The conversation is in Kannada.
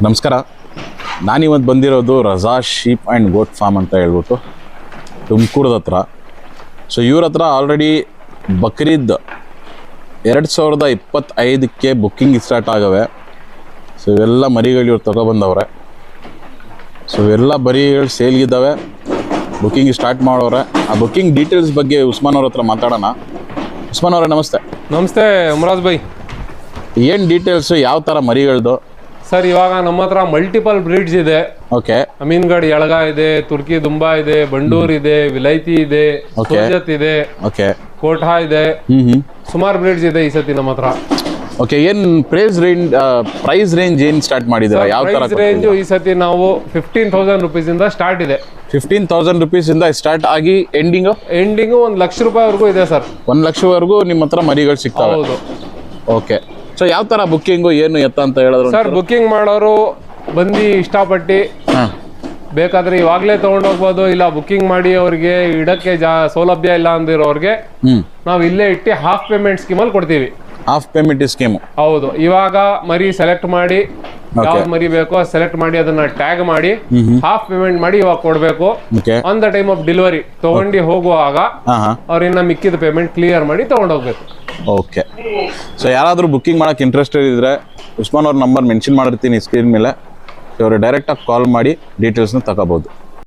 ನಮಸ್ಕಾರ. ನಾನಿವತ್ತು ಬಂದಿರೋದು ರಜಾ ಶೀಪ್ ಆ್ಯಂಡ್ ಗೋಟ್ ಫಾರ್ಮ್ ಅಂತ ಹೇಳ್ಬಿಟ್ಟು ತುಮಕೂರದ ಹತ್ರ. ಸೊ ಇವ್ರ ಹತ್ರ ಆಲ್ರೆಡಿ ಬಕ್ರೀದ್ 2025ಕ್ಕೆ ಬುಕ್ಕಿಂಗ್ ಸ್ಟಾರ್ಟ್ ಆಗವೆ. ಸೊ ಇವೆಲ್ಲ ಮರಿಗಳು ಇವ್ರು ತೊಗೊಬಂದವ್ರೆ. ಸೊ ಇವೆಲ್ಲ ಮರಿಗಳು ಸೇಲ್ಗಿದ್ದಾವೆ, ಬುಕ್ಕಿಂಗ್ ಸ್ಟಾರ್ಟ್ ಮಾಡೋರೆ. ಆ ಬುಕ್ಕಿಂಗ್ ಡೀಟೇಲ್ಸ್ ಬಗ್ಗೆ ಉಸ್ಮಾನ್ ಅವ್ರ ಹತ್ರ ಮಾತಾಡೋಣ. ಉಸ್ಮಾನ್ ಅವರೇ ನಮಸ್ತೆ. ನಮಸ್ತೆ ಮುರಾಜ್ ಬೈ. ಏನು ಡೀಟೇಲ್ಸು, ಯಾವ ಥರ ಮರಿಗಳದು? ಸರ್ ಇವಾಗ ನಮ್ಮ ಹತ್ರ ಮಲ್ಟಿಪಲ್ ಬ್ರೀಡ್ಸ್ ಇದೆ. ಓಕೆ. ಅಮೀನ್ಗಢ್ ಎಳಗ ಇದೆ, ತುರ್ಕಿ ದುಂಬಾ ಇದೆ, ಬಂಡೂರ್ ಇದೆ, ವಿಲೈತಿ ಇದೆ, ಸೋಜತ್ ಇದೆ, ಓಕೆ, ಕೋಠಾ ಇದೆ. ಸುಮಾರು ಬ್ರೀಡ್ಸ್ ಇದೆ ಈ ಸತಿ ನಮ್ಮ ಹತ್ರ. ಓಕೆ. ಏನು ಪ್ರೈಸ್ ರೇಂಜ್ ಏನು ಸ್ಟಾರ್ಟ್ ಮಾಡಿದ್ದೀರಾ? ಯಾವ ಥರ ರೇಂಜ್ ಈ ಸತಿ ನಾವು 15,000 rupees ಇಂದ ಸ್ಟಾರ್ಟ್ ಇದೆ. 15,000 rupees ಇಂದ ಸ್ಟಾರ್ಟ್ ಆಗಿ ಎಂಡಿಂಗು 1 ಲಕ್ಷ ರೂಪಾಯಿವರೆಗೂ ಇದೆ ಸರ್. 1 ಲಕ್ಷವರೆಗೂ ನಿಮ್ಮ ಹತ್ರ ಮರಿಗಳು ಸಿಗ್ತಾವೆ? ಹೌದು. ಓಕೆ. ಸೊ ಯಾವ ಥರ ಬುಕ್ಕಿಂಗು ಏನು ಎತ್ತ ಅಂತ ಹೇಳಿದ್ರು ಸರ್? ಬುಕ್ಕಿಂಗ್ ಮಾಡೋರು ಬಂದು ಇಷ್ಟಪಟ್ಟು ಬೇಕಾದ್ರೆ ಇವಾಗಲೇ ತೊಗೊಂಡೋಗ್ಬೋದು, ಇಲ್ಲ ಬುಕ್ಕಿಂಗ್ ಮಾಡಿ ಅವ್ರಿಗೆ ಇಡಕ್ಕೆ ಸೌಲಭ್ಯ ಇಲ್ಲ ಅಂದಿರೋರಿಗೆ ನಾವು ಇಲ್ಲೇ ಇಟ್ಟು ಹಾಫ್ ಪೇಮೆಂಟ್ ಸ್ಕೀಮಲ್ಲಿ ಕೊಡ್ತೀವಿ. Half payment scheme? ಹೌದು. ಇವಾಗ ಮರಿ ಸೆಲೆಕ್ಟ್ ಮಾಡಿ ಯಾವ್ದು ಮರಿ ಬೇಕೋ ಸೆಲೆಕ್ಟ್ ಮಾಡಿ ಅದನ್ನ ಟ್ಯಾಗ್ ಮಾಡಿ ಹಾಫ್ ಪೇಮೆಂಟ್ ಮಾಡಿ ಇವಾಗ ಕೊಡ್ಬೇಕು. On the time of delivery ತಗೊಂಡು ಹೋಗುವಾಗ ಅವ್ರನ್ನ ಮಿಕ್ಕಿದ ಪೇಮೆಂಟ್ ಕ್ಲಿಯರ್ ಮಾಡಿ ತಗೊಂಡೋಗ್ಬೇಕು. ಓಕೆ. ಸೊ ಯಾರಾದರೂ ಬುಕ್ಕಿಂಗ್ ಮಾಡೋಕೆ ಇಂಟ್ರೆಸ್ಟೆಡ್ ಇದ್ದರೆ ಉಸ್ಮಾನ್ ಅವ್ರ ನಂಬರ್ ಮೆನ್ಷನ್ ಮಾಡಿರ್ತೀನಿ ಸ್ಕ್ರೀನ್ ಮೇಲೆ. ಸೊ ಅವರು ಡೈರೆಕ್ಟಾಗಿ ಕಾಲ್ ಮಾಡಿ ಡೀಟೇಲ್ಸ್ನ ತಗೋಬೋದು.